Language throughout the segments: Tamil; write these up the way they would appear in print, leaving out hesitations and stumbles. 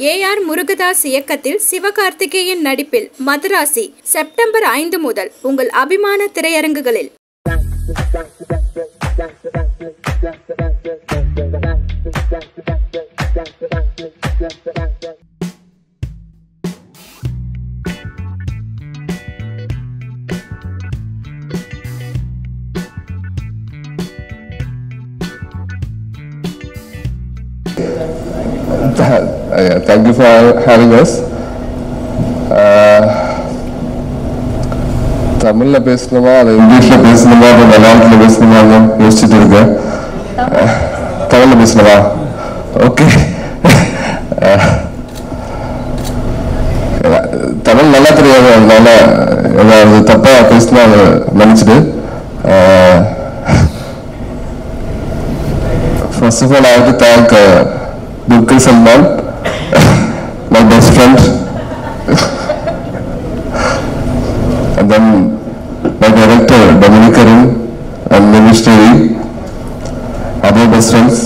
ஏஆர் முருகதாஸ் இயக்கத்தில் சிவகார்த்திகேயன் நடிப்பில் மதராசி செப்டம்பர் 5 முதல் உங்கள் அபிமான திரையரங்குகளில். Thank you for having us. தமிழ்ல பேசணுமா அது இங்கிலீஷ்ல பேசணுமா மலையாளத்துல பேசணுமா யோசிச்சுட்டு இருக்கேன். தமிழ்ல பேசணுமா? ஓகே. தமிழ் நல்லா தெரியாது, அதனால ஏதாவது தப்பா பேசினா அதை நினைச்சிட்டு. First of all, I have to thank Dulquer Salman, my best friend, and then my director Dominic Karim and Manish Terry, other best friends.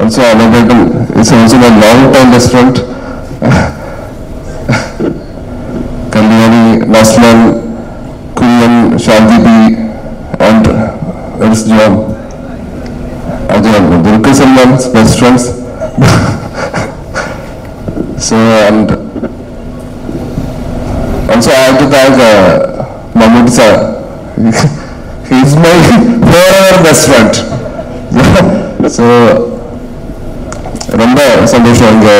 Also, Anabel is also my long-time best friend. Kalyani, Naslan, Kunyan, Shanti, and else John. Dulquer Salman's best friends. So, and also I have to thank Mahmood sir. He's my forever best friend. So, ரொம்ப சந்தோஷம் இங்கே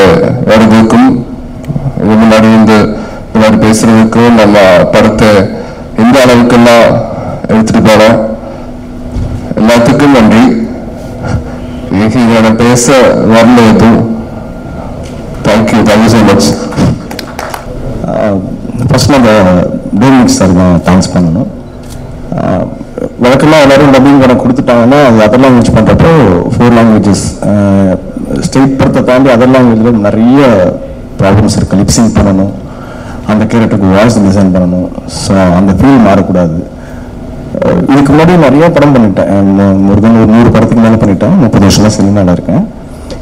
வரதுக்கும் இங்கே முன்னாடி பேசுறதுக்கும் நம்ம படத்தை எந்த அளவுக்கெல்லாம் எடுத்துட்டு போனோம் எல்லாத்துக்கும் நன்றி. இங்கே பேச வரல எதுவும். Thank you so much. ஃபர்ஸ்ட் நம்ம டோமினிக் சார் தான் தேங்க்ஸ் பண்ணணும். வழக்கமாக எல்லோரும் டப்பிங் படம் கொடுத்துட்டாங்கன்னா அது அதர் லாங்குவேஜ் பண்ணுறப்போ 4 லாங்குவேஜஸ் ஸ்டேட் படத்தை தாண்டி அதர் லாங்குவேஜில் நிறைய ப்ராப்ளம்ஸ் இருக்குது. லிப்சிங் பண்ணணும், அந்த கேரக்டருக்கு வாய்ஸ் டிசைன் பண்ணணும். ஸோ அந்த ஃபீல் மாறக்கூடாது. இதுக்கு முன்னாடி நிறைய படம் பண்ணிட்டேன். முருகன் ஒரு 100 படத்துக்கு மேலே பண்ணிட்டேன். 30 வருஷமாக சினிமாவில் இருக்கேன்.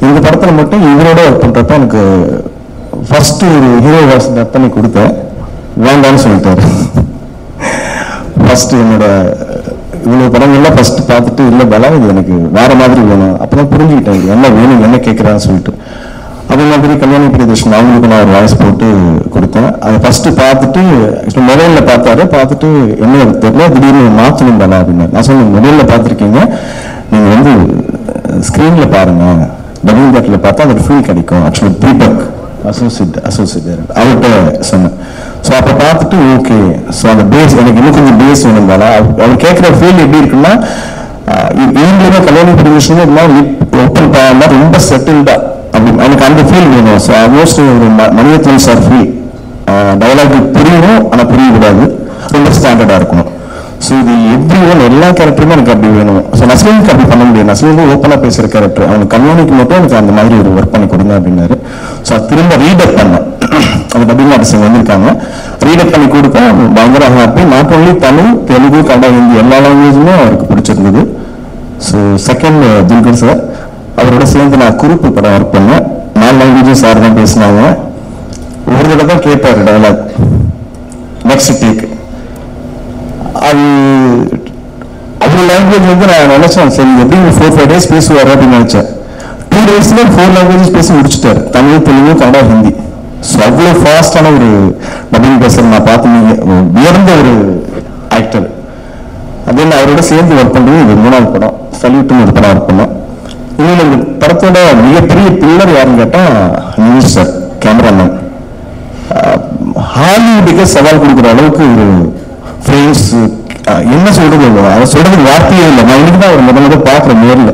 இந்த படத்தில் மட்டும் இவரோட ஒர்க் பண்ணுறப்ப எனக்கு ஃபர்ஸ்ட் ஒரு ஹீரோ வாய்ஸ் டப் பண்ணி கொடுத்தேன். வேண்டாம்னு சொல்லிட்டாரு. ஃபர்ஸ்ட் என்னோட இவ்வளோ படங்கள்லாம் ஃபர்ஸ்ட் பார்த்துட்டு இல்லை பலம் இது எனக்கு வேற மாதிரி வேணும். அப்போதான் புரிஞ்சுக்கிட்டேன் இது என்ன வேணும் என்ன கேட்குறான்னு சொல்லிட்டு. அதே மாதிரி கல்யாணி பிரியதர்ஷன் அவங்களுக்கு நான் ஒரு வாய்ஸ் போட்டு கொடுத்தேன். அதை ஃபர்ஸ்ட் பார்த்துட்டு மொபைலில் பார்த்துட்டு என்ன தெரியல திடீர்னு மாற்றணும் தானே அப்படின்னு நான் சொன்னேன். மொபைலில் பார்த்துருக்கீங்க, நீங்கள் வந்து ஸ்க்ரீனில் பாருங்கள், டபிள் பேட்டில் பார்த்தா அதோட ஃபீல் கிடைக்கும். ஆக்சுவலி ப்ரீபக் அசோசியேட் அவர்கிட்ட சொன்னேன். ஸோ அப்போ பார்த்துட்டு ஓகே. ஸோ அந்த பேஸ் எனக்கு இன்னும் கொஞ்சம் பேஸ் வேணும் தானே. அவர் கேட்குற ஃபீல் எப்படி இருக்குன்னா இவங்களுமே கல்யாணி பிரியதர்ஷன் ஓப்பன் பண்ணால் ரொம்ப செட்டில்டாக அப்படி எனக்கு அந்த ஃபீல் வேணும். ஸோ ஆல்மோஸ்ட் ஒரு மணியத்தின் சார் ஃபீல் டயலாக் புரியணும், ஆனால் புரியக்கூடாது, ரொம்ப ஸ்டாண்டர்டாக இருக்கணும். ஸோ இது எப்படி வேணும் எல்லா கேரக்டருமே எனக்கு அப்படி வேணும். ஸோ நஸ்லீனுக்கு அப்படி பண்ண முடியாது. நஸ்லீன் ஓப்பனாக பேசுகிற கேரக்டர், அவனுக்கு கல்யாணிக்கு மட்டும் எனக்கு அந்த மாதிரி ஒரு ஒர்க் பண்ணி கொடுங்க அப்படின்னாரு. ஸோ அது திரும்ப ரீடப் பண்ணேன். அந்த டப்பிங் ஆர்டிஸ்ட் வந்திருக்காங்க, ரீடப் பண்ணி கொடுக்க பயங்கர happy. Not only Tamil, Telugu, Kannada, Hindi எல்லா லாங்குவேஜுமே அவருக்கு பிடிச்சிருந்தது. ஸோ செகண்ட் துல்கர் சார், அவரோட சேர்ந்து நான் குறுப்பு படம் ஒர்க் பண்ணேன். 4 லாங்குவேஜும் சார் தான் பேசினாங்க. ஒரு தடவை தான் கேட்பாரு டயலாக், நெக்ஸ்ட் டேக். அது அவ்வளோ லாங்குவேஜ் வந்து நான் நினைச்சேன் சரி எப்படி 4-5 டேஸ் பேசுவார் அப்படின்னு நினைச்சேன். 2 டேஸ்ல 4 லாங்குவேஜஸ் பேசி முடிச்சுட்டாரு. தமிழ், தெலுங்கு, கன்னடா, ஹிந்தி. ஸோ அவ்வளோ ஃபாஸ்டான ஒரு டப்பிங் பேசுறது நான் பார்த்து உயர்ந்த ஒரு ஆக்டர். அதே அவரோட சேர்ந்து ஒர்க் பண்ணுறது இது 3வது படம். சல்யூட்னு ஒரு படம் ஒர்க் பண்ணோம். இன்னும் இந்த படத்தோட மிகப்பெரிய பில்லர் யாருன்னு கேட்டால் நியூஸ் சார், கேமராமேன். ஹாலிவுட்டுக்கே சவால் கொடுக்குற அளவுக்கு ஒரு ஃப்ரேம்ஸ் என்ன சொல்றது, அதை சொல்றதுக்கு வார்த்தையே இல்லை. நான் இன்னைக்கு தான் ஒரு முதல்ல பார்க்குறேன் நேரில்.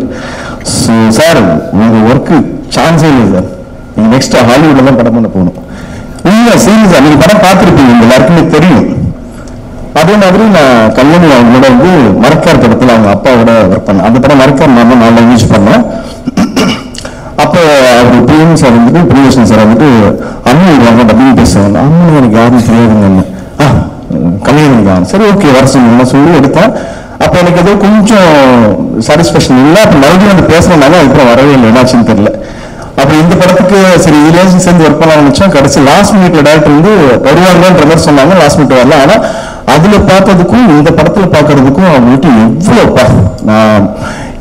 ஸோ சார் உங்கள் ஒர்க்கு சான்ஸே இல்லை சார், நீங்கள் நெக்ஸ்ட் ஹாலிவுட்ல தான் படம் பண்ண போகணும். இல்லை சீரியஸா நீங்கள் படம் பார்த்துருப்பீங்க, எல்லாருக்குமே தெரியும். அதே மாதிரி நான் கல்யாணி அவங்களோட வந்து மரக்கார் படத்தில் அவங்க அப்பாவோட ஒர்க் பண்ணேன். அந்த படம் மரக்கார் நான் 4 லாங்குவேஜ் பண்ணேன். அப்போ அவர் பிஎம் சார் வந்துட்டு பிரியதர்ஷன் சார் வந்துட்டு அம்மன் வருவாங்க டப்பிங் பேசுவாங்க. அம்மன் எனக்கு யாரும் தெரியாதுங்க. கல்யாணி சரி ஓகே வர சொல்லி எடுத்தேன். அப்போ எனக்கு ஏதோ கொஞ்சம் சாட்டிஸ்ஃபேக்ஷன் இல்லை. அப்போ மறுபடியும் வந்து பேசுறதுனால அதுக்கப்புறம் வரவே இல்லை, என்னாச்சுன்னு தெரியல. அப்போ இந்த படத்துக்கு சரி இதுலேயும் சேர்ந்து ஒர்க் பண்ண நினைச்சோம். கடைசி லாஸ்ட் மினிட்ல டேரக்டர் வந்து வருவாங்கன்ற மாதிரி சொன்னாங்க. லாஸ்ட் மினிட் வரல. ஆனா அதுல பார்த்ததுக்கும் இந்த படத்துல பாக்குறதுக்கும் அவங்கள்ட்ட எவ்வளவு நான்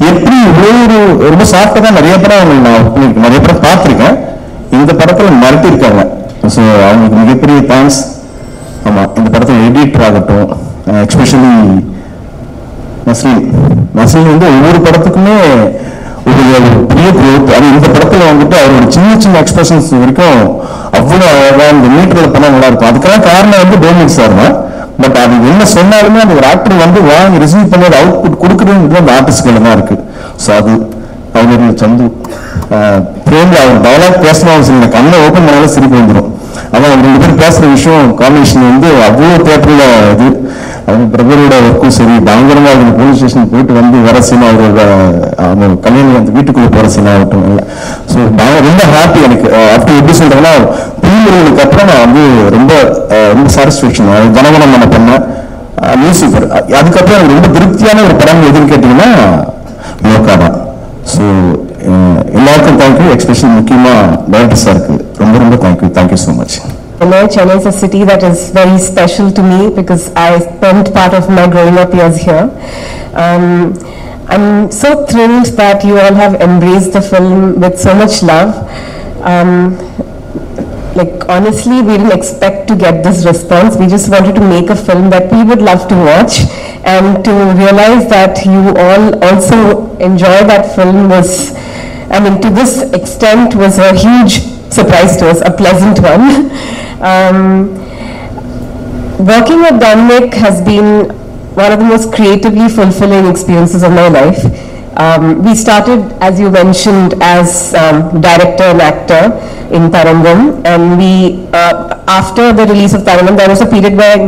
எப்படி இவ்வளோ ரொம்ப சாஃப்டா தான் நிறைய படம் நான் நிறைய படம் பார்த்துருக்கேன். இந்த படத்துல மறட்டி இருக்காங்க. ஸோ அவங்களுக்கு மிகப்பெரிய தேங்க்ஸ். ஆமா, இந்த படத்துல எடிட்டர் ஆகட்டும், எஸ்பெஷலி நஸ்ரீன் வந்து ஒவ்வொரு படத்துக்குமே ஒரு பெரிய குரோத். அது இந்த படத்துல வந்துட்டு அவரோட சின்ன சின்ன எக்ஸ்பிரஷன்ஸ் வரைக்கும் அவ்வளவு அழகா இந்த மீட்டர்ல பண்ண நல்லா இருக்கும். அதுக்கெல்லாம் காரணம் வந்து டோமினிக் சார் தான். பட் அது என்ன சொன்னாலுமே அந்த ஒரு ஆக்டர் வந்து வாங்கி ரிசீவ் பண்ணி அவுட்புட் கொடுக்குறது அந்த ஆர்டிஸ்ட்களை தான் இருக்கு. ஸோ அது அவங்க சந்து பிரேம்ல அவர் டயலாக் பேசணும், எனக்கு கண்ணை ஓப்பன் பண்ணாலும் சிரிப்பு வந்துடும். அதான் அவங்க 2 பேரும் பேசுற விஷயம் காம்பினேஷன் வந்து அவ்வளோ தேட்டர்ல இது. அவங்க பிரதரோட ஒர்க்கும் சரி பயங்கரமா அவங்க போலீஸ் ஸ்டேஷன் போயிட்டு வந்து வர சீனா, அவரோட அவங்க கல்யாணம் அந்த வீட்டுக்குள்ள போற சீனா ஆகட்டும். ஸோ ரொம்ப ஹாப்பி எனக்கு. அப்படி எப்படி சொல்றேன்னா ப்ரீமியர்களுக்கு அப்புறம் நான் வந்து ரொம்ப ரொம்ப சாட்டிஸ்ஃபேக்ஷன். ஜனகணம் பண்ண பண்ணேன் நியூசிஃபர். அதுக்கப்புறம் எனக்கு ரொம்ப திருப்தியான ஒரு படம் எதுன்னு கேட்டீங்கன்னா யோகா தான். ஸோ எல்லாருக்கும் தேங்க்யூ. எஸ்பெஷலி முக்கியமா டைரக்டர் சாருக்கு ரொம்ப ரொம்ப thank you so much. Chennai is a city that is very special to me because I spent part of my growing up years here. I'm so thrilled that you all have embraced the film with so much love. Like honestly, we didn't expect to get this response. We just wanted to make a film that we would love to watch, and to realize that you all also enjoy that film was, I mean, to this extent was a huge surprise to us, a pleasant one. Working with Dominic has been one of the most creatively fulfilling experiences of my life. We started, as you mentioned, as director and actor in Tarangam, and we, after the release of Tarangam, there was a period where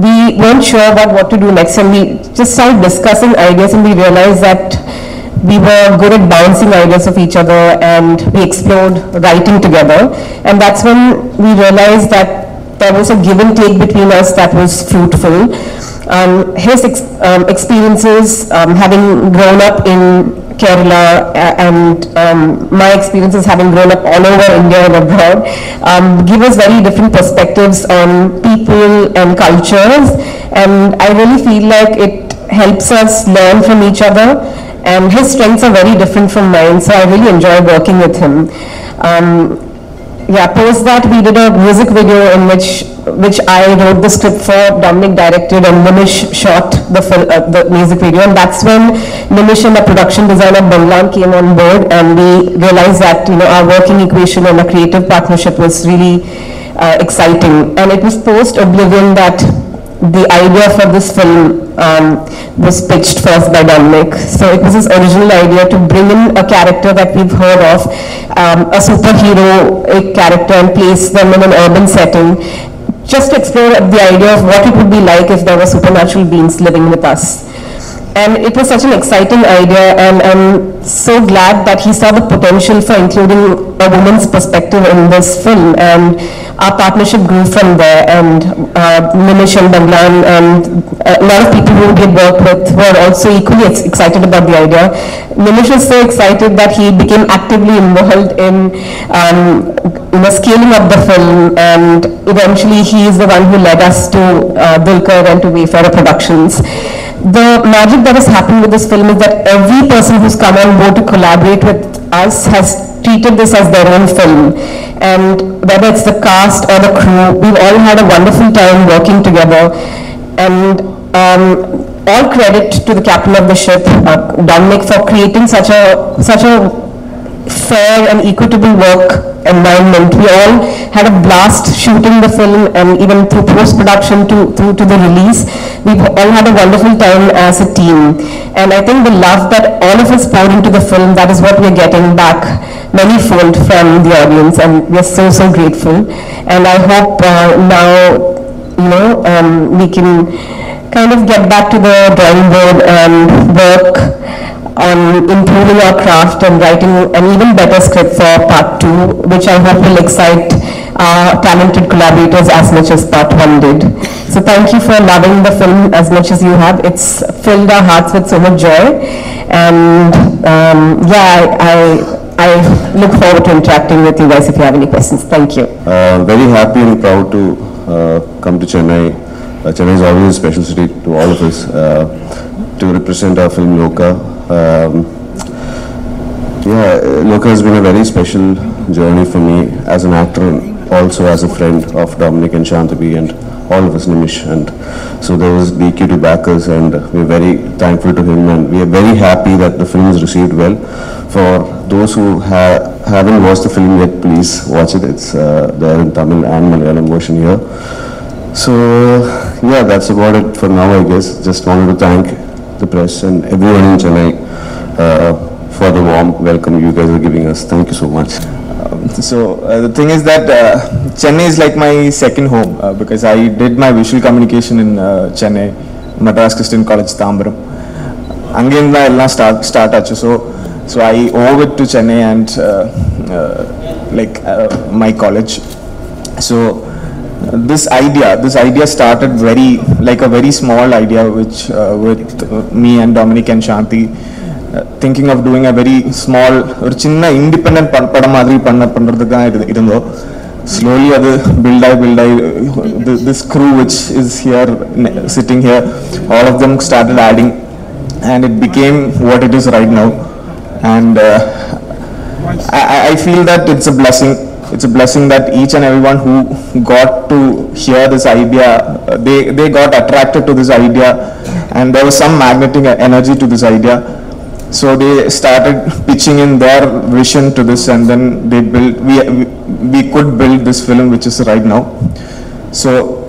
we weren't sure about what to do next, and we just started discussing ideas, and we realized that we were good at bouncing ideas of each other, and we explored writing together. And that's when we realized that there was a give and take between us that was fruitful. His experiences, having grown up in Kerala, and my experiences having grown up all over India and abroad, give us very different perspectives on people and cultures, and I really feel like it helps us learn from each other. And his strengths are very different from mine, so I really enjoy working with him. Post that we did a music video in which I wrote the script for, Dominic directed, and Nimish shot the music video. And that's when Nimish and the production designer Banglan came on board, and we realized that our working equation and a creative partnership was really exciting. And it was post Oblivion that the idea for this film was pitched first by Dominic. So it was his original idea to bring in a character that we've heard of, a superhero character, and place them in an urban setting, just to explore the idea of what it would be like if there were supernatural beings living with us. And it was such an exciting idea, and I'm so glad that he saw the potential for including a woman's perspective in this film, and our partnership grew from there. And Nimish and Banglan and a lot of people who we had worked with were also equally excited about the idea. Nimish was so excited that he became actively involved in scaling up the film, and eventually he is the one who led us to Dulquer and to Wayfarer Productions. The magic that has happened with this film is that every person who's come on board to collaborate with us has treated this as their own film. And whether it's the cast or the crew, we've all had a wonderful time working together. And all credit to the captain of the ship, Dominic, for creating such a fair and equitable work environment. We all had a blast shooting the film, and even through post-production to the release, we've all had a wonderful time as a team. And I think the love that all of us poured into the film, that is what we're getting back many-fold from the audience, and we're so grateful. And I hope now, we can kind of get back to the drawing board and work on improving our craft and writing an even better script for part 2, which I hope will excite our talented collaborators as much as part 1 did. So thank you for loving the film as much as you have. It's filled our hearts with so much joy. And I look forward to interacting with you guys if you have any questions. Thank you. Very happy and proud to come to Chennai. Chennai is always a special city to all of us, to represent our film Loka. Loka has been a very special journey for me as an actor and also as a friend of Dominic and Shantabi and all of us, Nimish. And so there was DQ to back us, and we're very thankful to him, and we are very happy that the film is received well. For those who haven't watched the film yet, please watch it. It's there in Tamil and Malayalam version here. So yeah, that's about it for now, I guess. Just wanted to thank the press and everyone in Chennai for the warm welcome you guys are giving us. Thank you so much. The thing is that Chennai is like my second home because I did my visual communication in Chennai, Madras Christian College, Tambaram. Again, I start so I owe it to Chennai and my college. So this idea started a very small idea, which with me and Dominic and Shanti. Thinking of doing a very small or chinna independent padam madri pandradhukku irundho. Slowly adu build this crew which is here sitting here, all of them started adding, and it became what it is right now. And I feel that it's a blessing that each and everyone who got to hear this idea, they got attracted to this idea, and there was some magnetic energy to this idea. So they started pitching in their vision to this, and then they built. We could build this film, which is right now. So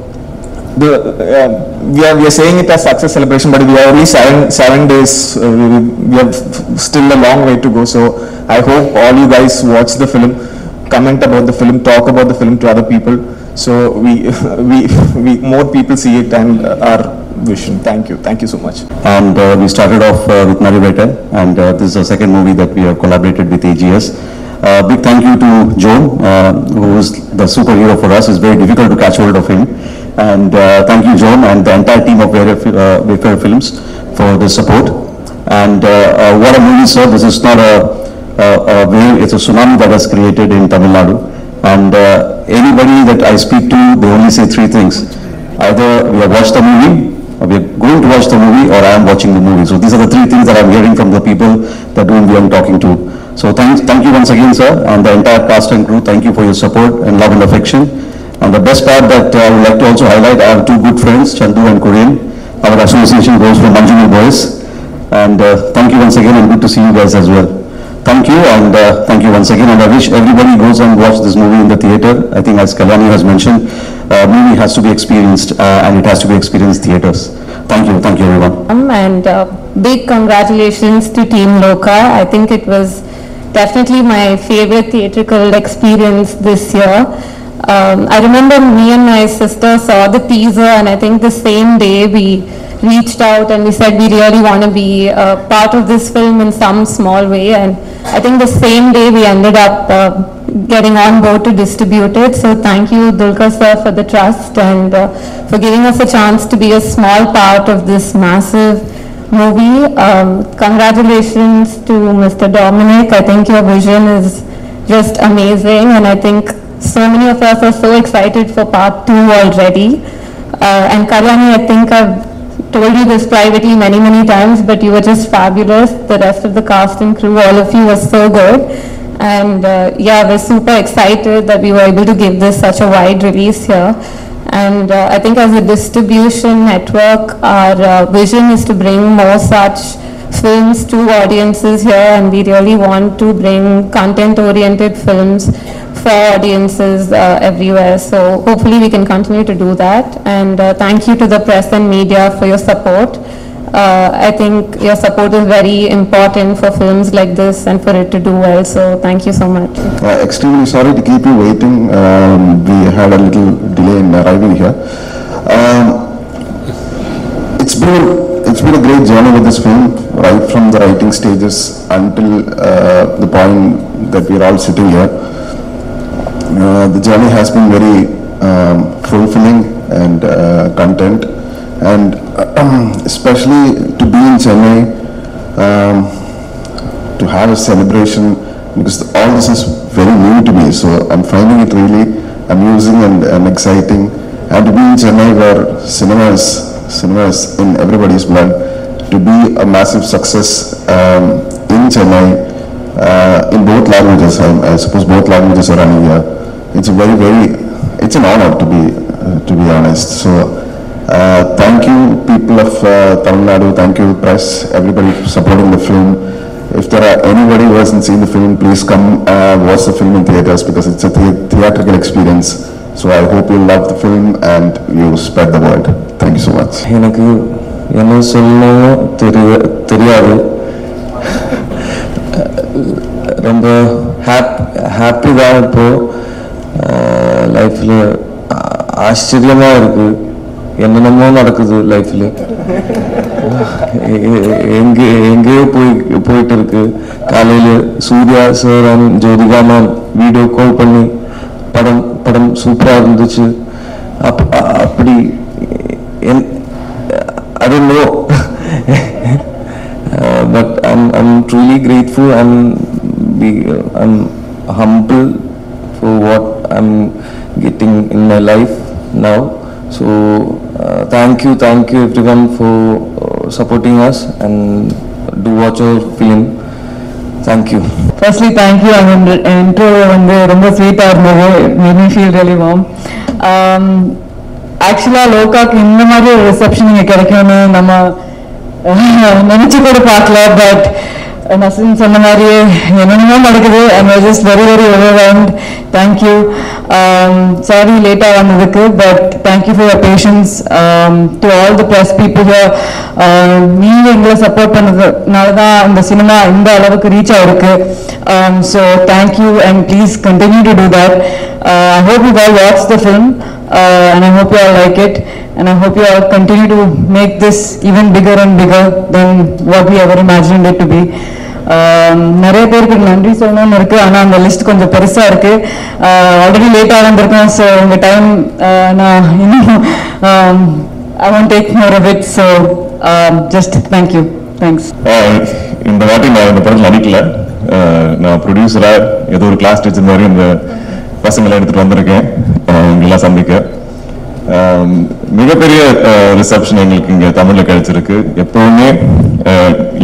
we are saying it as success celebration, but we are only seven days. We have still a long way to go. So I hope all you guys watch the film, comment about the film, talk about the film to other people. So we more people see it and our vision. Thank you so much. And we started off with Nariveta, and this is the second movie that we have collaborated with AGS. Big thank you to Joan, who is the superhero for us. It's very difficult to catch hold of him. And thank you, Joan, and the entire team of Wayfair Films for the support. And what a movie, sir. This is not a wave, it's a tsunami that was created in Tamil Nadu. And anybody that I speak to, they only say three things. Either we have watched the movie, or we are going to watch the movie, or I am watching the movie. So these are the three things that I'm hearing from the people that we are talking to. So thank you once again, sir, and the entire cast and crew. Thank you for your support and love and affection. And the best part that I would like to also highlight, I have two good friends, Chandu and Korean. Our association goes from Manjuni Boys. And thank you once again, and good to see you guys as well. Thank you, and thank you once again, and I wish everybody goes and watch this movie in the theater. I think as Kalyani has mentioned, movie has to be experienced, and it has to be experienced theaters. Thank you everyone. And big congratulations to Team Loka. I think it was definitely my favorite theatrical experience this year. I remember me and my sister saw the teaser, and I think the same day we reached out and we said we really want to be part of this film in some small way, and I think the same day we ended up getting on board to distribute it. So thank you, Dulquer sir, for the trust and for giving us a chance to be a small part of this massive movie. Congratulations to Mr. Dominic. I think your vision is just amazing, and I think so many of us are so excited for part 2 already. And Kalyani, I think I've told you this privately many times, but you were just fabulous. The rest of the cast and crew, all of you were so good. And we're super excited that we were able to give this such a wide release here. And I think as a distribution network, our vision is to bring more such films to audiences here, and we really want to bring content-oriented films for audiences everywhere. So hopefully we can continue to do that. And thank you to the press and media for your support. I think your support is very important for films like this and for it to do well. So thank you so much. Extremely sorry to keep you waiting. We had a little delay in arriving here. It's been a great journey with this film, right from the writing stages until the point that we are all sitting here. The journey has been very fulfilling and content, and especially to be in Chennai, to have a celebration because all this is very new to me. So I'm finding it really amusing and exciting. And to be in Chennai, where cinema is in everybody's blood, to be a massive success in Chennai in both languages. I suppose both languages are running here. It's a it's an honor to be honest. So thank you, people of Tamil Nadu. Thank you, press, everybody for supporting the film. If there are anybody who hasn't seen the film, please come watch the film in theaters, because it's a theatrical experience. So I hope you love the film and you spread the word. Thank you so much. எனக்கு என்ன சொல்லணும் தெரியாது. ரொம்ப ஹாப்பி தான் இப்போ லைஃப்பில். ஆச்சரியமாக இருக்குது, என்னென்னமோ நடக்குது லைஃப்பில். எங்கேயோ போயிட்டு இருக்கு. காலையில் Suriya sir and Jyothika ma'am video call பண்ணி படம் சூப்பராக இருந்துச்சு. அப்படி I don't know. But I'm truly grateful and I'm humble for what I'm getting in my life now. So thank you everyone for supporting us, and do watch our film. Thank you. Firstly, thank you. I mean, intro வந்து ரொம்ப ஸ்வீட்டாக இருந்தது. made me feel really warm. ஆக்சுவலாக லோகாக்கு இந்த மாதிரி ஒரு ரிசப்ஷன் இங்கே கிடைக்கும்னு நம்ம நினச்சி கூட பார்க்கல. பட் நசின் சொன்ன மாதிரியே என்னென்னமோ நடக்குது. and I was just very overwhelmed. Thank you. Sorry லேட்டாக வந்ததுக்கு, but thank you for your patience. To all the press people here, நீங்கள் எங்களை சப்போர்ட் பண்ணதுனால தான் இந்த சினிமா இந்த அளவுக்கு ரீச் ஆகிருக்கு. So thank you, and please continue to do that. I hope you all watch the film, and I hope you all like it, and I hope you all continue to make this even bigger and bigger than what we ever imagined it to be. நிறைய பேருக்கு நன்றி சொல்லணும்னு இருக்கு, ஆனால் அந்த லிஸ்ட் கொஞ்சம் பெருசாக இருக்கு. ஆல்ரெடி லேட்டாக வந்திருக்கோம். ஸோ உங்கள் டைம் நான் இன்னும் I won't take more of it. So just thank you. Thanks. இந்த வாட்டி நான் இந்த படத்தில் நடிக்கல. நான் ப்ரொடியூசராக ஏதோ ஒரு கிளாஸ் டீச்சர் மாதிரி இந்த பசங்களை எடுத்துகிட்டு வந்திருக்கேன் இங்கெல்லாம் சந்திக்க. மிகப்பெரிய ரிசப்ஷன் எங்களுக்கு இங்கே தமிழில் கிடைச்சிருக்கு. எப்பவுமே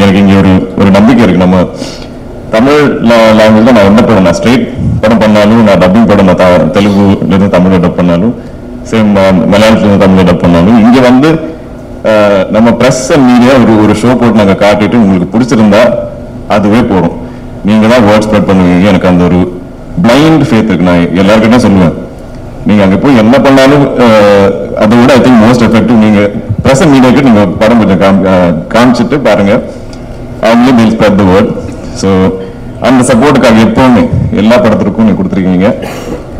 எனக்கு இங்கே ஒரு நம்பிக்கை இருக்கு. நம்ம தமிழ் லாங்குவேஜில் நான் என்ன படம், நான் ஸ்ட்ரெயிட் படம் பண்ணாலும், நான் டப்பிங் படம் நான் தெலுங்குலேருந்து தமிழில் டப் பண்ணாலும், சேம் மலையாளத்துலேருந்து தமிழில் டப் பண்ணாலும், இங்கே வந்து நம்ம ப்ரெஸ் அண்ட் மீடியா ஒரு ஷோ போட்டு நாங்கள் காட்டிட்டு உங்களுக்கு பிடிச்சிருந்தா அதுவே போகிறோம். நீங்கள் தான் வேர்ட் ஸ்ப்ரெட் பண்ணுவீங்க. எனக்கு அந்த ஒரு பிளைண்ட் ஃபேத் இருக்கு. நான் எல்லாருக்கிட்டே சொல்லுவேன், நீங்கள் அங்கே போய் என்ன பண்ணாலும் அதை விட ஐ திங்க் மோஸ்ட் எஃபெக்டிவ் நீங்கள் ப்ரெஸ் அண்ட் மீடியாவுக்கு நீங்கள் படம் கொஞ்சம் காமிச்சிட்டு பாருங்கள், அவங்களே will spread the word. So அந்த சப்போர்ட்டுக்காக எப்போவுமே எல்லா படத்திற்கும் நீங்கள் கொடுத்துருக்கீங்க,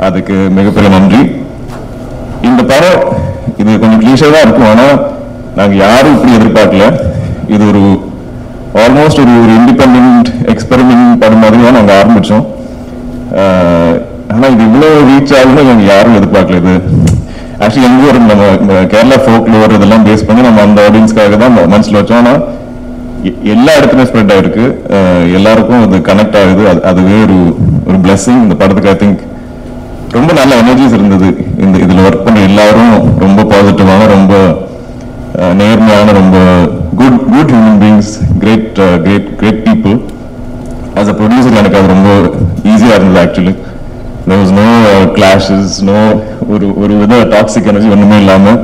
அதுக்கு மிகப்பெரிய நன்றி. இந்த படம் இது கொஞ்சம் கிளீஷாக தான் இருக்கும், ஆனால் நாங்கள் யாரும் இப்படி எதிர்பார்க்கல. இது ஒரு ஆல்மோஸ்ட் ஒரு இண்டிபெண்ட் எக்ஸ்பெரிமெண்ட் படம் மாதிரி தான் நாங்கள் ஆரம்பித்தோம். ஆனால் இது இவ்வளோ ரீச் ஆகுன்னு நாங்கள் யாரும் எதிர்பார்க்கல. இது ஆக்சுவலி எங்கே ஒரு நம்ம இந்த கேரளா ஃபோக்லோர் இதெல்லாம் பேஸ் பண்ணி நம்ம அந்த ஆடியன்ஸ்க்காக தான் மனசில் வச்சோம். ஆனால் எல்லா இடத்துலையும் ஸ்ப்ரெட் ஆகிருக்கு, எல்லாருக்கும் அது கனெக்ட் ஆகுது. அதுவே ஒரு பிளெஸிங் இந்த படத்துக்கு. ஐ திங்க் ரொம்ப நல்ல எனர்ஜிஸ் இருந்தது. இதில் ஒர்க் பண்ண எல்லாரும் ரொம்ப பாசிட்டிவான, ரொம்ப நேர்மையான, ரொம்ப good human beings, great people. As a producer எனக்கு அது ரொம்ப ஈஸியாக இருந்தது. Actually there was no clashes, no ஒரு வித டாக்ஸிக் எனர்ஜி ஒன்றுமே இல்லாமல்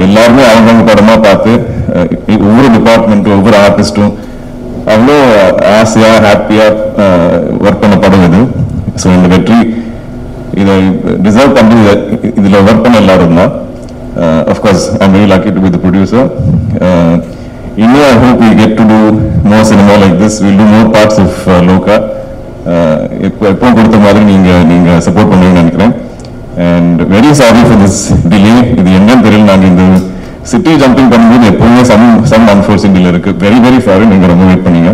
எல்லாருமே அவங்க படமாக பார்த்து ஒவ்வொரு டிபார்ட்மெண்ட்டும் ஒவ்வொரு ஆர்டிஸ்ட்டும் அவ்வளோ ஆசையாக ஹாப்பியாக ஒர்க் பண்ண படம் இது. ஸோ இந்த வெற்றி இதை டிசர்வ் பண்ணி இதில் ஒர்க் பண்ண எல்லாரும் தான். Of course I am very lucky to be the producer. இன்னும் I hope we get to do more cinema like this. Will do more parts of Loka. எப்போ கொடுத்த மாதிரி நீங்கள் சப்போர்ட் பண்ணுவீங்கன்னு நினைக்கிறேன். And very sorry for this delay. இது என்னன்னு தெரியல. நாங்கள் இந்த சிட்டி ஜம்பிங் பண்ணும்போது எப்பவுமே சம் அன்ஃபோர்சிங் டிலே இருக்கு. Very sorry. நீங்கள் ரொம்ப வெயிட் பண்ணீங்க.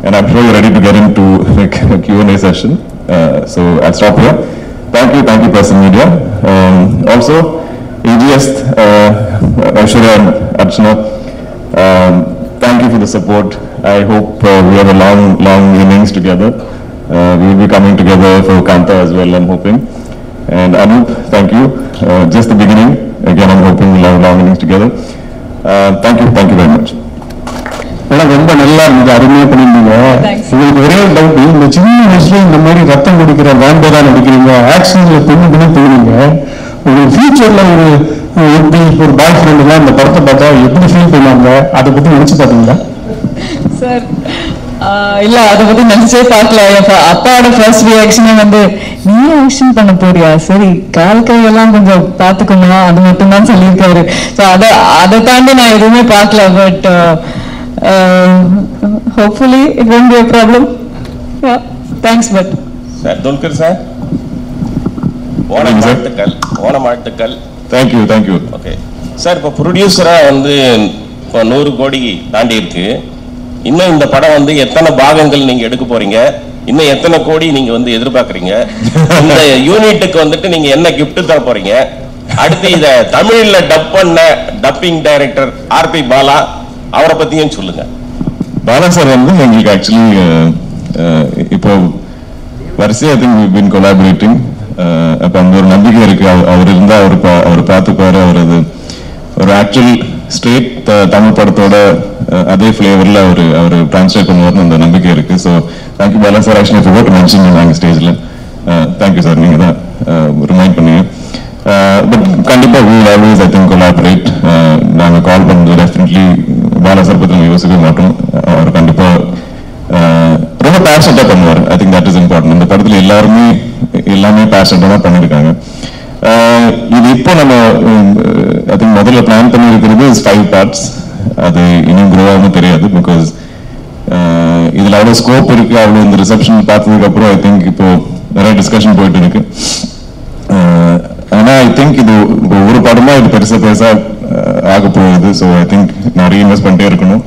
And I'm sure you ready to get in to Q&A session. So I stop here. Thank you Press Media. Also AGS, Aishwarya and Archana, thank you for the support. I hope we have a long innings together. We will be coming together for Kanta as well, I'm hoping. And Anup, thank you. Just the beginning. Again, I'm hoping we'll have long innings together. Thank you very much. ரொம்ப நல்லா இருந்தது, அருமையாக பண்ணியிருந்தீங்க. உங்களுக்கு ஒரே டவுட், இந்த சின்ன வயசுல இந்த மாதிரி ரத்தம் குடிக்கிற வேண்டதா நடிக்கிறீங்க, ஆக்ஷன்ல பொண்ணு தோணுங்க. உங்களுக்கு ஃபியூச்சர்ல எப்படி ஒரு பாய் ஃப்ரெண்டுலாம் இந்த படத்தை பார்த்தா எப்படி ஃபீல் பண்ணுவாங்க, அதை பத்தி நினைச்சு பார்த்தீங்களா? சார் இல்ல, அதை பத்தி நினைச்சே பார்க்கல. அப்பாவோட ஃபர்ஸ்ட் ரியாக்ஷனே நீ ஆக்ஷன் பண்ண போறியா, சரி கால் கையெல்லாம் கொஞ்சம் பாத்துக்கணும், அது மட்டும் தான் சொல்லியிருக்காரு. ஸோ அதை தாண்டி நான் எதுவுமே பார்க்கல. But hopefully it won't be a problem. Yeah, thanks. But sir, Dulquer sir, Onam வாழ்த்துக்கள். Thank you. Okay sir, இப்போ ப்ரொடியூசரா இப்போ 100 கோடி தாண்டி இருக்கு. இன்னும் இந்த படம் எத்தனை பாகங்கள் நீங்க எடுக்க போறீங்க, இன்னும் எத்தனை கோடி நீங்க எதிர்பார்க்கறீங்க, இந்த யூனிட்டுக்கு நீங்க என்ன gift தர போறீங்க, அடுத்து இத தமிழ்ல டப் பண்ண டப்பிங் டைரக்டர் ஆர்பி பாலா அவரை பத்தியும் சொல்லுங்க. பாலா சார் எங்களுக்கு ஆக்சுவலி இப்போ வரிசையா we've been collaborating. அப்ப அந்த ஒரு நம்பிக்கை இருக்கு, அவர் இருந்தா அவர் பார்த்துப்பாரு, ஒரு ஆக்சுவல் ஸ்ட்ரெயிட் தமிழ் படத்தோட அதே ஃபிளேவர்ல அவர் டிரான்ஸ்லேட் பண்ணுவார்னு அந்த நம்பிக்கை இருக்கு. So thank you Bala sir. Actually forgot to mention நாங்கள் ஸ்டேஜ்ல. தேங்க்யூ சார், நீங்க தான் ரிமைண்ட் பண்ணீங்க. பட் கண்டிப்பா we will always I think collaborate. நாங்க கால் பண்ணுறது டெஃபினெட்லி பாலா சார் பத்தி நம்ம யோசிக்கவே மாட்டோம். அவர் கண்டிப்பா ரொம்ப பேஷனட்டா பண்ணுவார். I think that is important. இந்த படத்துல எல்லாமே பேஷனட்டா தான் பண்ணிருக்காங்க. இது இப்போ நம்ம ஐ திங்க் முதல்ல பிளான் பண்ணி இருக்கிறது 5 parts. அது இன்னும் க்ரோ ஆகும் தெரியாது. பிகாஸ் இதுல அவ்வளவு ஸ்கோப் இருக்கு. அவ்வளவு இந்த ரிசப்ஷன் பார்த்ததுக்கு அப்புறம் ஐ திங்க் இப்போ நிறைய டிஸ்கஷன் போயிட்டு இருக்கு. ஆனா ஐ திங்க் இது ஒரு படமா இது பெருசா ஆக போகுது. ஸோ ஐ திங்க் நிறைய இன்வெஸ்ட் பண்ணிட்டே இருக்கணும்.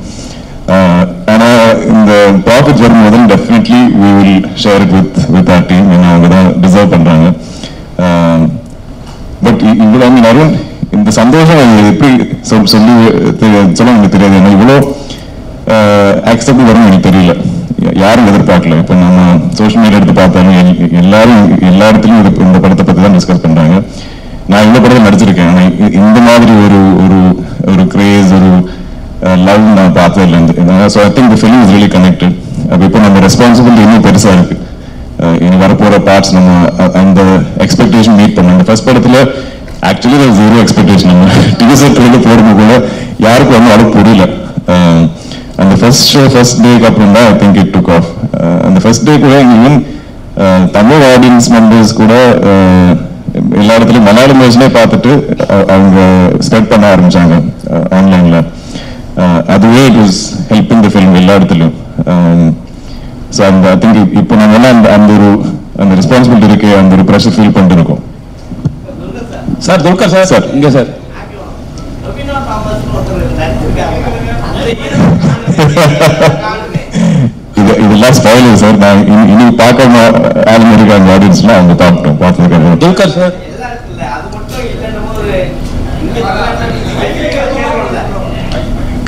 ஆனா இந்த ப்ராஃபிட் வரும்போது definitely we will share it with our team. ஏன்னா அவங்க தான் டிசர்வ் பண்றாங்க. பட் இவ்வளோ நிறைய இந்த சந்தோஷம் எப்படி சொல்லி சொல்ல எனக்கு தெரியாது. ஏன்னா இவ்வளோ ஆக்செப்ட் வரும் எனக்கு தெரியல, யாரும் எதிர்பார்க்கல. இப்போ நம்ம சோஷியல் மீடியா எடுத்து பார்த்தாலும் எல்லா இடத்துலையும் இந்த படத்தை பற்றி தான் டிஸ்கஸ் பண்றாங்க. நான் இந்த படத்தில் நடிச்சிருக்கேன், ஆனால் இந்த மாதிரி ஒரு கிரேஸ், ஒரு லவ் நான் பார்த்தது இல்லை. So I think the film is really connected. அப்போ இப்போ நம்ம ரெஸ்பான்சிபிலிட்டி இன்னும் பெருசா இருக்கு. இனி வரப்போற பார்ட்ஸ் நம்ம அந்த எக்ஸ்பெக்டேஷன் மீட் பண்ணோம். இந்த ஃபர்ஸ்ட் படத்துல ஆக்சுவலி ஜீரோ எக்ஸ்பெக்டேஷன். நம்ம டிவிசர் போடும்போது கூட யாருக்கும் அளவு புரியல. அந்த ஃபர்ஸ்ட் டேக்கு அப்புறம் தான் I think it took off. அந்த ஃபர்ஸ்ட் டே கூட ஈவன் தமிழ் ஆடியன்ஸ் மெம்பர்ஸ் கூட எல்லா இடத்துலையும் மலையாளம் வேர்ஷனே பார்த்துட்டு அவங்க ஸ்ப்ரெட் பண்ண ஆரம்பிச்சாங்க ஆன்லைன்ல. அதுவே it was helping the film எல்லா இடத்துலையும். ஸோ அந்த ஐ திங்க் இப்போ நாங்கள் எல்லாம் அந்த ரெஸ்பான்சிபிலிட்டி இருக்கு, அந்த ஒரு ப்ரெஷர் ஃபீல் பண்ணிட்டு இருக்கோம். சார் துல்கர் சார் இங்க சார் இதெல்லாம் ஸ்பாயிலர் சார். நான் இனி பார்க்காம ஆளுங்க இருக்காங்க ஆடியன்ஸ்ல, அவங்க பார்த்துருக்காங்க. Dulquer sir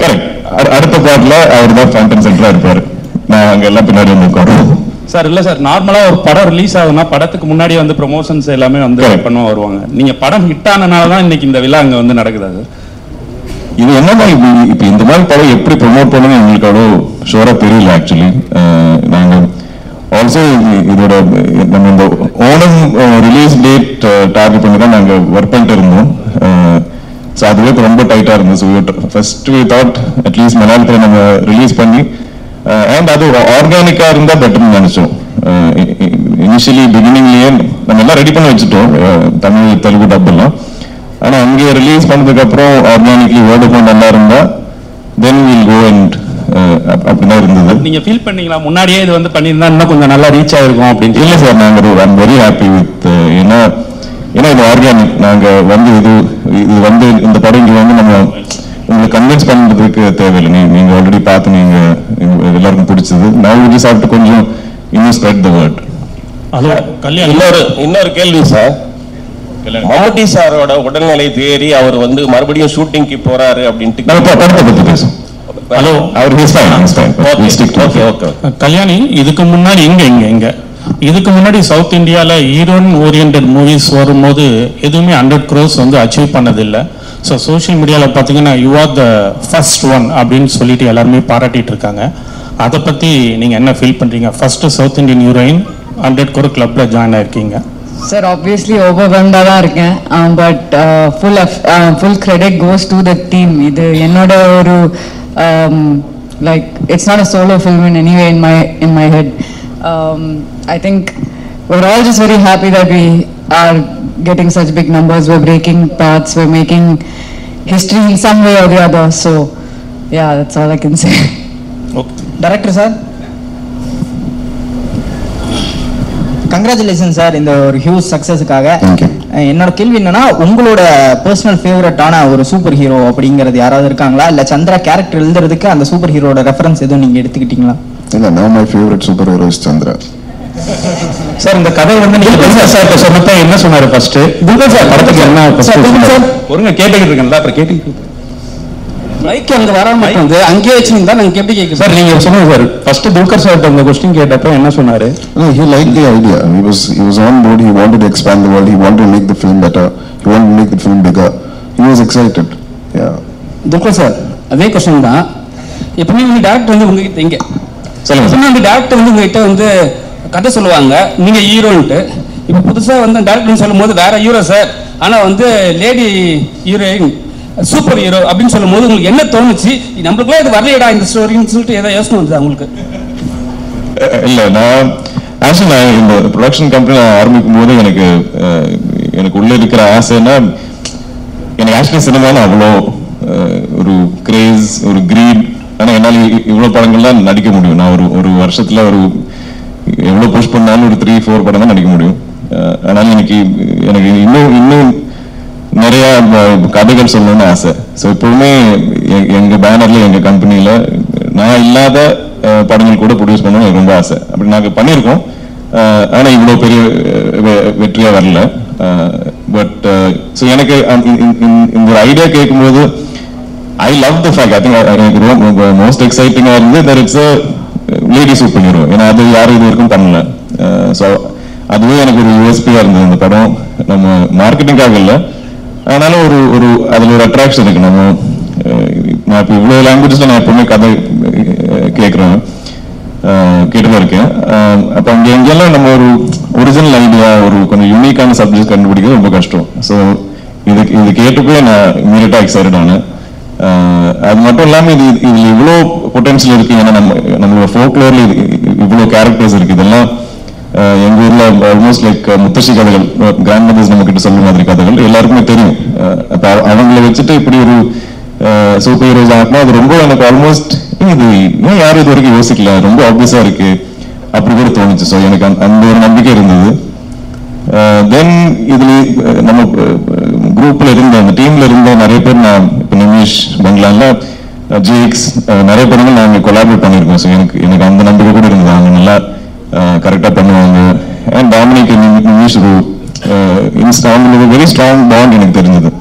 correct. அடுத்த பாட்டுல அவர் தான் ஃப்ரண்ட் அண்ட் சென்டரா இருப்பாரு. நான் அங்க எல்லாம் பின்னாடி வந்து உட்காருவோம். சார் இல்ல சார், நார்மலா ஒரு படம் ரிலீஸ் ஆகுதுன்னா படத்துக்கு முன்னாடியே ப்ரொமோஷன்ஸ் எல்லாமே பண்ண வருவாங்க. நீங்க படம் ஹிட் ஆனனாலதான் இன்னைக்கு இந்த விழா அங்க நடக்குதா சார்? இது என்னன்னா இப்ப இந்த மாதிரி படம் எப்படி ப்ரொமோட் பண்ணணும் எங்களுக்கு அவ்வளோ ஷோரா தெரியல. ஆக்சுவலி நாங்க ஆல்சோ இதோட நம்ம இந்த ஓணம் ரிலீஸ் டேட் டார்கெட் பண்ணி தான் நாங்க ஒர்க் பண்ணிட்டு இருந்தோம். ஸோ அதுவே ரொம்ப டைட்டா இருந்தது. So first we thought at least மலையாளத்தில் நம்ம ரிலீஸ் பண்ணி அண்ட் அது ஆர்கானிக்கா இருந்தா பெட்டர்னு நினைச்சோம். இனிஷியலி பிகினிங்லயே நம்ம எல்லாம் ரெடி பண்ணி வச்சுட்டோம், தமிழ் தெலுங்கு டப் எல்லாம். ஆனா அங்கே ரிலீஸ் பண்ணதுக்கு அப்புறம் ஆர்கானிக்லி வேர்ட் ஆஃப் மவுத் நல்லா இருந்தா தென் வில் கோ அண்ட் அப்படிதான் இருந்தது. நீங்க ஃபீல் பண்ணீங்களா முன்னாடியே இது பண்ணியிருந்தா இன்னும் கொஞ்சம் நல்லா ரீச் ஆயிருக்கும் அப்படின்னு? இல்லை சார், நாங்க ஐ எம் வெரி ஹாப்பி வித் ஏன்னா இது ஆர்கானிக். நாங்க இது இந்த படம் இங்க நம்ம உங்களை கன்வின்ஸ் பண்றதுக்கு தேவையில்லை. நீங்க ஆல்ரெடி பார்த்து நீங்க எல்லாருக்கும் பிடிச்சது. நான் வி ஜஸ்ட் ஹேவ் டு கொஞ்சம் இன்னும் ஸ்ப்ரெட் தி வேர்ட். இன்னொரு கேள்வி சார். மம்முட்டி சாரோட உடல்நிலை தேறி அவர் மறுபடியும் ஷூட்டிங்க்கு போறாரு அப்படின்ட்டு படத்தை பத்தி பேசும். ஹலோ அவர் he's fine. ஓகே கல்யாணி இதுக்கு முன்னாடி இதுக்கு முன்னாடி சவுத் இந்தியாவில் ஹீரோயின் ஓரியன்ட் மூவிஸ் வரும்போது எதுவுமே 100 crores வந்து அச்சீவ் பண்ணதில்லை. ஸோ சோஷியல் மீடியாவில் பார்த்தீங்கன்னா you are the first one அப்படின்னு சொல்லிட்டு எல்லாருமே பாராட்டிட்டு இருக்காங்க. அதை பற்றி நீங்கள் என்ன ஃபீல் பண்ணுறீங்க? First south Indian heroine 100 crore கிளப்பில் ஜாயின் ஆயிருக்கீங்க. சார் ஆப்வியஸ்லி ஓவர்வெல்ம்டாக தான் இருக்கேன். But full credit goes to the team. இது என்னோட ஒரு like it's not a solo film in anyway in my head. I think we're all just very happy that we are getting such big numbers. We're breaking paths. We're making history in some way or the other. So yeah, that's all I can say. Okay. Director sir, congratulations sir இந்த ஒரு ஹியூஜ் சக்சஸ்க்காக. என்னோட கேள்வி என்னன்னா, உங்களோட பர்சனல் ஃபேவரட்டான ஒரு சூப்பர் ஹீரோ அப்படிங்கிறது யாராவது இருக்காங்களா? இல்ல சந்திரா கேரக்டர் எழுதுறதுக்கு அந்த சூப்பர் ஹீரோட ரெஃபரன்ஸ் எதுவும் நீங்க எடுத்துக்கிட்டீங்களா? இல்ல, now my favorite superhero is Chandra. Sir இந்த கதை வந்து நீங்க சார் சொன்னப்ப என்ன சொன்னாரு ஃபர்ஸ்ட்? துல்கர் சார் படத்துக்கு என்ன ஃபர்ஸ்ட் ஒருங்க கேட்டுக்கிட்டு இருக்கேன்ல, அப்புறம் கேட்டுக்கிட்டு மைக் அங்க வராம வந்து அங்கேயே வச்சிருந்தா நாங்க எப்படி கேட்க சார்? நீங்க சொல்லுங்க சார். ஃபர்ஸ்ட் துல்கர் சார் அந்த क्वेश्चन கேட்டப்ப என்ன சொன்னாரு? He liked the idea. He was on board. He wanted to expand the world. He wanted to make the film better. He wanted to make the film bigger. He was excited. Yeah. Dulquer sir அதே क्वेश्चन தான். எப்பவுமே வந்து டைரக்டர் வந்து உங்ககிட்ட இங்க சொல்லுங்க. அந்த டைரக்டர் வந்து உங்ககிட்ட வந்து கதை சொல்லுவாங்க, நீங்க ஹீரோன்ட்டு. இப்போ புதுசா வந்து டைரக்டர் சொல்லும்போது வேற ஹீரோ சார், ஆனா வந்து லேடி ஹீரோயின் சூப்பர் ஹீரோ அப்படின்னு சொல்லும் போது உங்களுக்கு என்ன தோணுச்சு? நம்மளுக்குலாம் இது வரலையடா இந்த ஸ்டோரின்னு சொல்லிட்டு ஏதாவது யோசனை வந்தது உங்களுக்கு? இல்ல, நான் இந்த ப்ரொடக்ஷன் கம்பெனி ஆரம்பிக்கும் போது எனக்கு உள்ள இருக்கிற ஆசைன்னா, எனக்கு ஆக்சுவலி சினிமாவில் அவ்வளோ ஒரு கிரேஸ், ஒரு கிரீட். ஆனால் என்னால் இவ்வளோ படங்கள்லாம் நடிக்க முடியும். நான் ஒரு வருஷத்துல எவ்வளோ புஷ் பண்ணாலும் ஒரு 3-4 படம் தான் நடிக்க முடியும். அதனால எனக்கு இன்னும் நிறைய கதைகள் சொல்லணும்னு ஆசை. ஸோ எப்பவுமே எங்க பேனர்ல எங்க கம்பெனியில நான் இல்லாத படங்கள் கூட ப்ரொடியூஸ் பண்ணணும் எனக்கு ரொம்ப ஆசை. அப்படி நாங்கள் பண்ணியிருக்கோம். ஆனா இவ்வளோ பெரிய வெற்றியா வரல. பட் ஸோ எனக்கு இந்த ஒரு ஐடியா கேட்கும்போது I love the fact. I think எனக்கு most exciting இருந்து that it's a lady superhero. ஏன்னா அது யாரும் இது வரைக்கும் பண்ணல. ஸோ அதுவே எனக்கு ஒரு யூஎஸ்பியா இருந்தது. இந்த படம் நம்ம மார்க்கெட்டிங்காக இல்லை, ஆனாலும் ஒரு அதுல ஒரு அட்ராக்ஷன் இருக்கு. நான் இப்போ இவ்வளோ லாங்குவேஜஸ்ல நான் எப்பவுமே கதை கேட்டுதான் இருக்கேன். அப்போ எங்கெல்லாம் நம்ம ஒரு ஒரிஜினல் ஐடியா, ஒரு கொஞ்சம் யூனிக்கான சப்ஜெக்ட் கண்டுபிடிக்கிறது ரொம்ப கஷ்டம். ஸோ இது கேட்டுப்போய் நான் இமீடியட்டா எக்ஸைட்டட் ஆனேன். அது மட்டும் இல்லாம இதுல இவ்வளோ பொட்டன்ஷியல் இருக்கு. ஏன்னா நம்மளோட ஃபோக்லோர்ல இவ்வளோ கேரக்டர்ஸ் இருக்கு. இதெல்லாம் எங்க ஊர்ல ஆல்மோஸ்ட் லைக் முத்தശ്ശി கதைகள், கிராண்ட் மதர்ஸ் நம்ம கிட்ட சொல்ற மாதிரி கதைகள் எல்லாருக்குமே தெரியும். அப்ப அவங்களை வச்சுட்டு இப்படி ஒரு சூப்பர் ஹீரோஸ் ஆகினா அது ரொம்ப எனக்கு ஆல்மோஸ்ட் இது ஏன் யாரும் இது வரைக்கும் யோசிக்கல, ரொம்ப ஆப்வியஸா இருக்கு அப்படி கூட தோணுச்சு. ஸோ எனக்கு அந்த ஒரு நம்பிக்கை இருந்தது. தென் இதுல நம்ம குரூப்ல இருந்த அந்த டீம்ல இருந்த நிறைய பேர், நான் இப்போ நிமிஷ் பங்களால ஜிஎக்ஸ் நிறைய பேருங்க நாங்கள் கொலாபரேட் பண்ணியிருக்கோம். ஸோ எனக்கு அந்த நம்பிக்கை கூட இருந்தது. அவங்க நல்லா கரெக்டாக பண்ணுவாங்க. And Dominic Nimish very strong bond எனக்கு தெரிஞ்சது.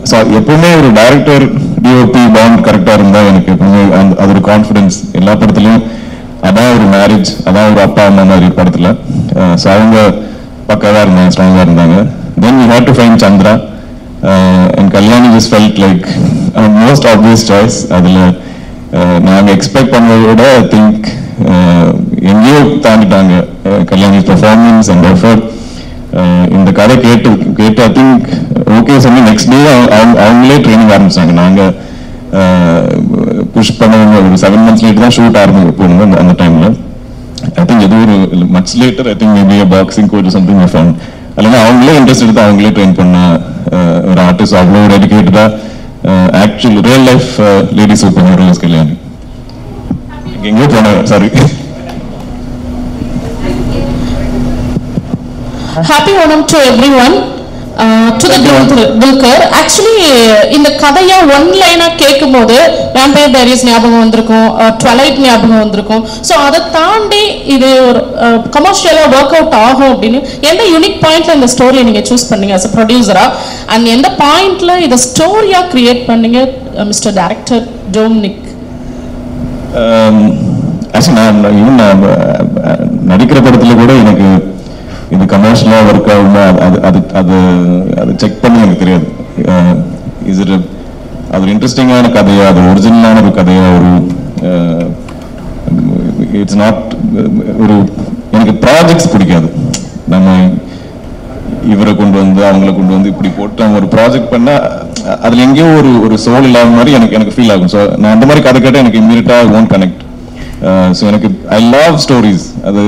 ஸோ எப்பவுமே ஒரு டைரக்டர் டிஓபி பாண்ட் கரெக்டாக இருந்தால் எனக்கு எப்பவுமே அது ஒரு கான்ஃபிடன்ஸ். எல்லா படத்துலையும் அதான் ஒரு மேரேஜ், அதான் ஒரு அப்பா அம்மா மாதிரி படத்துல. ஸோ அவங்க பக்காவாக இருந்தாங்க, ஸ்ட்ராங்காக இருந்தாங்க. Then we had to find Chandra, and Kalyani just felt like a most obvious choice. அதில் நாங்கள் எக்ஸ்பெக்ட் பண்ணதோட ஐ திங்க் எங்கேயோ தாண்டிட்டாங்க. Kalyani performance and effort. இந்த கதை கேட்டு ஐ திங்க் ஓகே சொல்லி நெக்ஸ்ட் டே அவங்களே ட்ரைனிங் ஆரம்பிச்சாங்க. நாங்கள் புஷ் பண்ணவங்க ஒரு 7 months லேட்டு தான் ஷூட் போகணும். அந்த டைம்ல ஐ திங்க் எது ஒரு much later I think maybe boxing coach something found. அல்லது அவங்களே இன்ட்ரெஸ்ட் எடுத்து அவங்களே ட்ரெயின் பண்ண ஒரு ஆர்டிஸ்ட். அவ்வளோ டெடிகேட்டடா actual real life lady super heroes Kalyani. எங்கேயோ போன sorry. Happy Onam to everyone. to the Dulquer. Actually, இந்த கதையை ஒன் லைனா கேட்கும்போது வேம்பயர் டைரிஸ் ஞாபகம் வந்திருக்கும், ட்வைலைட் ஞாபகம் வந்திருக்கும். ஸோ அதை தாண்டி இது ஒரு கமர்ஷியலா ஒர்க் அவுட் ஆகும் அப்படின்னு எந்த யூனிக் பாயிண்ட்ல இந்த ஸ்டோரியை நீங்க சூஸ் பண்ணீங்க as a ப்ரொடியூசரா, அண்ட் எந்த பாயிண்ட்ல இதை ஸ்டோரியா கிரியேட் பண்ணீங்க மிஸ்டர் டைரக்டர் டொமினிக்? நான் நடிக்கிற படத்துல கூட எனக்கு இது கமர்ஷியலா ஒர்க் ஆகுமா அது செக் பண்ணி எனக்கு தெரியாது. அது ஒரு இன்ட்ரெஸ்டிங்கான கதையா, அது ஒரிஜினலான ஒரு கதையா, ஒரு இட்ஸ் நாட் ஒரு எனக்கு ப்ராஜெக்ட்ஸ் பிடிக்காது. நம்ம இவரை கொண்டு வந்து அவங்களை கொண்டு வந்து இப்படி போட்டு நம்ம ஒரு ப்ராஜெக்ட் பண்ணா அதுல எங்கேயோ ஒரு சோல் இல்லாத மாதிரி எனக்கு ஃபீல் ஆகும். ஸோ நான் அந்த மாதிரி கதை கேட்டால் எனக்கு இம்மீடியட்டா ஓன்ட் கனெக்ட். ஸோ எனக்கு ஐ லவ் ஸ்டோரிஸ். அது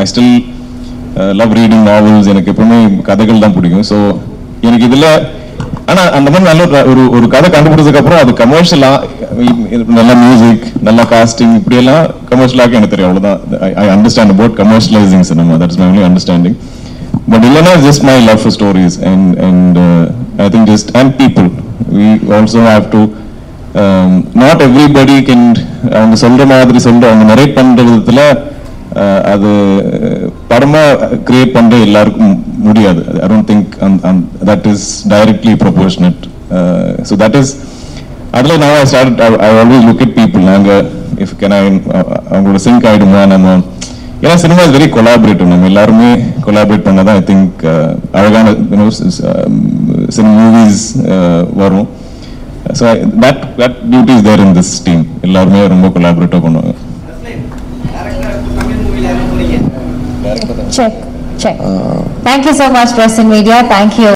I still love reading novels. எனக்கு எப்பவுமே கதைகள் தான் பிடிக்கும். ஸோ எனக்கு இதுல ஆனா அந்த மாதிரி நல்ல ஒரு கதை கண்டுபிடிச்சதுக்கு அப்புறம் அது கமர்ஷியலா நல்ல மியூசிக், நல்ல காஸ்டிங், இப்படி எல்லாம் கமர்ஷியலாக எனக்கு தெரியும். அவ்வளவுதான். I understand about commercialising cinema. That's my only understanding. But இல்லைன்னா just my love for stories and I think just and people. We also have to not everybody can அவங்க சொல்ற மாதிரி அவங்க நரேட் பண்ற விதத்துல அது படமா கிரியேட் பண்ற எல்லாருக்கும் முடியாது. I don't think that is directly proportionate. So that is அதுல now I always look at people. நாங்க if can I அவங்களோட சிங்க் ஆயிடுமா நம்ம, ஏன்னா சினிமா இஸ் வெரி கொலாபரேட்டிவ். நம்ம எல்லாருமே கொலாபரேட் பண்ணதான் ஐ திங்க் அழகான சில மூவிஸ் வரும். So that beauty is there in this team. எல்லாருமே ரொம்ப கொலாபரேட்டிவ் பண்ணுவாங்க. Check. Thank you so much, Press and Media. Thank you.